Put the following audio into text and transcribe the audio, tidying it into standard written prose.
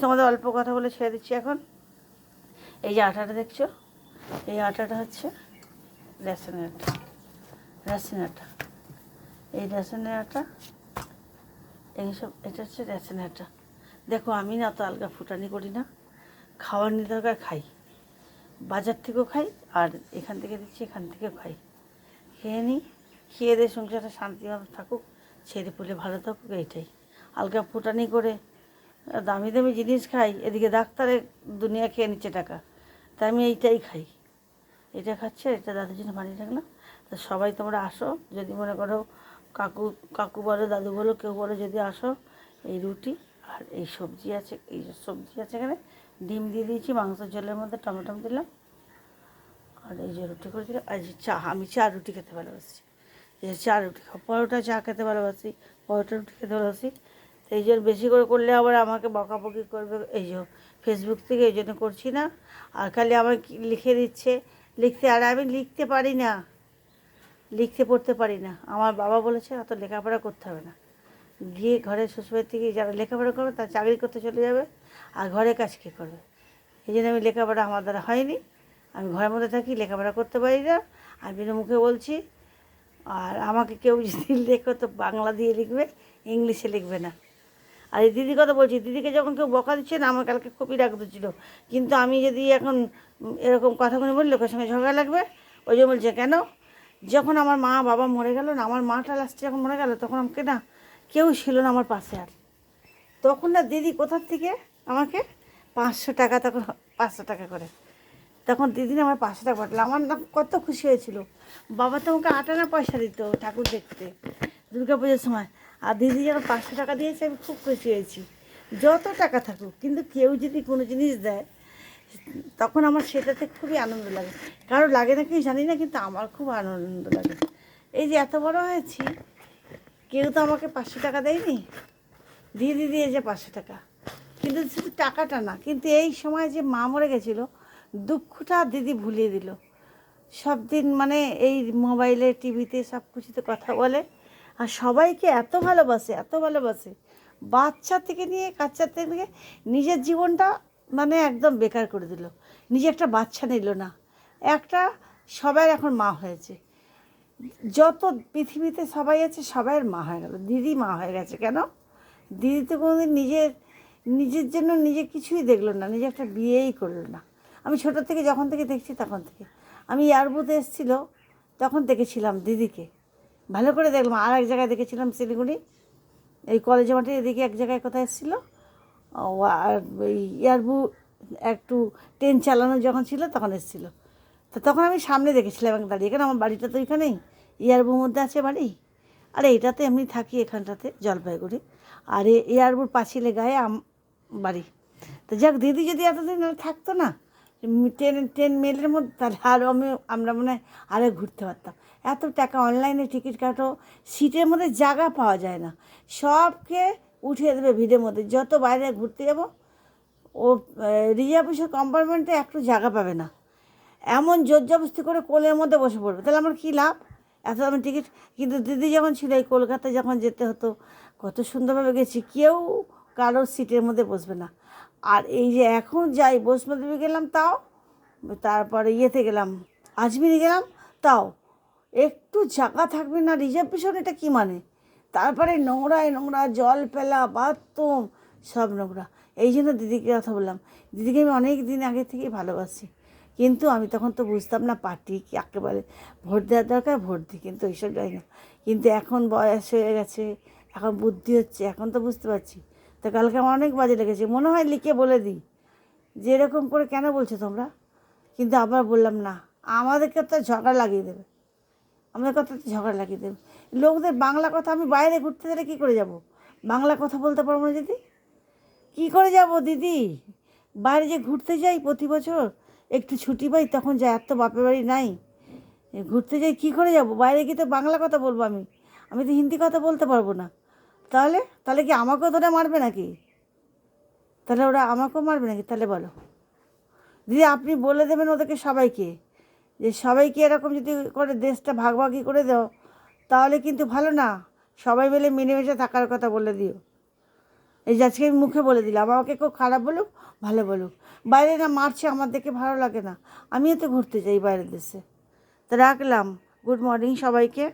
তোমাদের অল্প কথা বলে ছেড়ে দিচ্ছি এখন। এই যে আটাটা দেখছো, এই আটাটা হচ্ছে রেশনের আটা। রেশনের আটা, এই রেশনের আটা, এইসব এটা হচ্ছে রেশনের আটা। দেখো আমি না তো আলগা ফুটানি করি না, খাওয়ার নিদরকার খাই, বাজার থেকেও খাই আর এখান থেকে দিচ্ছি, এখান থেকেও খাই। খেয়ে নিই, খেয়ে দিয়ে সংসারটা শান্তিভাবে থাকুক, ছেড়ে পুলে ভালো থাকুক, এইটাই। আলগা ফুটানি করে দামি দামি জিনিস খাই, এদিকে ডাক্তারের দুনিয়া খেয়ে নিচ্ছে টাকা, তাই আমি এইটাই খাই। এটা খাচ্ছে, এটা দাদুর জন্য বানিয়ে রাখলাম। তো সবাই তোমরা আসো, যদি মনে করো কাকু কাকু বলো, দাদু বলো, কেউ বলো, যদি আসো। এই রুটি আর এই সবজি আছে, এই সবজি আছে এখানে, ডিম দিয়ে দিয়েছি, মাংস ঝোলের মধ্যে টমেটো দিলাম, আর এই যে রুটি করে দিলাম। আর যে চা, আমি চা রুটি খেতে ভালোবাসি, এই যে চা রুটি খাও, পরোটা চা খেতে ভালোবাসি, পরোটা রুটি খেতে ভালোবাসি। তো এই জন্য বেশি করে করলে আবার আমাকে বকাবকি করবে এই যে ফেসবুক থেকে, এই জন্য করছি না। আর খালি আমার লিখে দিচ্ছে লিখতে, আর আমি লিখতে পারি না, লিখতে পড়তে পারি না। আমার বাবা বলেছে অত লেখাপড়া করতে হবে না, গিয়ে ঘরের শ্বশুরবাড়ি থেকে যারা লেখাপড়া করবে তারা চাকরি করতে চলে যাবে, আর ঘরে কাজ কী করবে। এই জন্য আমি লেখাপড়া আমার দ্বারা হয়নি, আমি ঘরের মধ্যে থাকি, লেখাপড়া করতে পারি না, আমি বিনা মুখে বলছি। আর আমাকে কেউ যদি লেখো তো বাংলা দিয়ে লিখবে, ইংলিশে লিখবে না। আর এই দিদির কথা বলছি, দিদিকে যখন কেউ বকা দিচ্ছে না, আমার কালকে খুবই রাগ হচ্ছিল, কিন্তু আমি যদি এখন এরকম কথাগুলো বলি লোকের সঙ্গে ঝগড়া লাগবে, ওই জন্য বলছে কেন। যখন আমার মা বাবা মরে গেল না, আমার মাটা লাস্টে যখন মরে গেল, তখন আমাকে না কেউ ছিল না আমার পাশে আর। তখন না দিদি কোথার থেকে আমাকে 500 টাকা, তখন 500 টাকা করে, তখন দিদি আমার 500 টাকা পাঠালো। আমার না কত খুশি হয়েছিল। বাবা তো আমাকে 8 আনা পয়সা দিত ঠাকুর দেখতে দুর্গা পুজোর সময়, আর দিদি যখন 500 টাকা দিয়েছে আমি খুব খুশি হয়েছি। যত টাকা থাকুক, কিন্তু কেউ যদি কোনো জিনিস দেয় তখন আমার সেটাতে খুবই আনন্দ লাগে। কারো লাগে না কি জানি না, কিন্তু আমার খুব আনন্দ লাগে। এই যে এত বড় হয়েছি, কেউ তো আমাকে 500 টাকা দেয়নি, দিদি দিয়েছে 500 টাকা। কিন্তু শুধু টাকাটা না, কিন্তু এই সময় যে মা মরে গেছিলো, দুঃখটা দিদি ভুলিয়ে দিল। সব দিন মানে এই মোবাইলে টিভিতে সব কিছুতে কথা বলে, আর সবাইকে এত ভালোবাসে, এত ভালোবাসে, বাচ্চা থেকে নিয়ে কাচ্চা থেকে নিজের জীবনটা মানে একদম বেকার করে দিল। নিজে একটা বাচ্চা নিল না, একটা সবার এখন মা হয়েছে। যত পৃথিবীতে সবাই আছে সবাইয়ের মা হয়ে গেল, দিদি মা হয়ে গেছে। কেন? দিদি তো কোনোদিন নিজের জন্য নিজে কিছুই দেখলো না, নিজে একটা বিয়েই করলো না। আমি ছোটো থেকে যখন থেকে দেখছি তখন থেকে, আমি এয়ারবুতে এসেছিলো তখন দেখেছিলাম দিদিকে, ভালো করে দেখলাম। আর এক জায়গায় দেখেছিলাম শিলিগুড়ি, এই কলেজ মাঠে এদিকে এক জায়গায় কোথায় এসেছিলো, আর ওই এয়ারবু একটু ট্রেন চালানো যখন ছিল তখন এসেছিলো। তো তখন আমি সামনে দেখেছিলাম এবং দাঁড়িয়ে, কেন আমার বাড়িটা তো এখানেই, এয়ারবুর মধ্যে আছে বাড়ি। আর এইটাতে এমনি থাকি এখানটাতে জলপাইগুড়ি, আর এয়ারবুর পাঁচিলে গায়ে বাড়ি। তো যাক, দিদি যদি এতদিন থাকতো না ট্রেন মেলের মধ্যে, তাহলে আরও আমরা মনে হয় আরও ঘুরতে পারতাম। এত টাকা, অনলাইনে টিকিট কাটো, সিটের মধ্যে জায়গা পাওয়া যায় না, সবকে উঠিয়ে দেবে ভিড়ের মধ্যে। যত বাইরে ঘুরতে যাব, ও রিজার্ভেশন কম্পার্টমেন্টে একটু জায়গা পাবে না, এমন জোর জবস্তি করে কোলের মধ্যে বসে পড়বে। তাহলে আমার কী লাভ এত দামি টিকিট। কিন্তু দিদি যখন ছিল, এই কলকাতায় যখন যেতে হতো, কত সুন্দরভাবে গেছি, কেউ কারোর সিটের মধ্যে বসবে না। আর এই যে এখন যাই, বৈষ্ণোদেবী গেলাম তাও, তারপরে ইয়েতে গেলাম, আজমিরে গেলাম তাও, একটু জায়গা থাকবে না রিজার্ভেশন, এটা কী মানে। তারপরে নোংরায় নোংরা, জল ফেলা, বাথরুম সব নোংরা। এই জন্য দিদিকে কথা বললাম, দিদিকে আমি অনেক দিন আগে থেকেই ভালোবাসি, কিন্তু আমি তখন তো বুঝতাম না পার্টি কি একেবারে, ভোট দেওয়ার দরকার ভোট দিই, কিন্তু এইসব যাই না। কিন্তু এখন বয়স হয়ে গেছে, এখন বুদ্ধি হচ্ছে, এখন তো বুঝতে পারছি। তো কালকে আমার অনেক বাজে লেগেছে, মনে হয় লিখে বলে দিই যে এরকম করে কেন বলছো তোমরা। কিন্তু আবার বললাম না, আমাদেরকে তো ঝগড়া লাগিয়ে দেবে, আমাদের কথা তো ঝগড়া লাগিয়ে দেবে লোকদের। বাংলা কথা, আমি বাইরে ঘুরতে গেলে কী করে যাব, বাংলা কথা বলতে পারবো না যদি, কী করে যাব দিদি। বাইরে যে ঘুরতে যাই প্রতি বছর, একটু ছুটি পাই তখন যাই, আর তো বাপের বাড়ি নাই, ঘুরতে যাই কী করে যাব, বাইরে গিয়ে তো বাংলা কথা বলবো আমি, আমি তো হিন্দি কথা বলতে পারবো না। তাহলে তাহলে কি আমাকেও ধরে মারবে নাকি, তাহলে ওরা আমাকেও মারবে নাকি, তাহলে বলো দিদি। আপনি বলে দেবেন ওদেরকে সবাইকে, যে সবাইকে এরকম যদি করে দেশটা ভাগাভাগি করে দাও, তাহলে কিন্তু ভালো না। সবাই মিলে মিলেমিশে থাকার কথা বলে দিও। এই যে আজকে আমি মুখে বলে দিলাম, আমাকে কেউ খারাপ বলুক ভালো বলুক, বাইরে না মারছে আমার দেখে ভালো লাগে না, আমিও তো ঘুরতে যাই বাইরের দেশে। তো রাখলাম, গুড মর্নিং সবাইকে।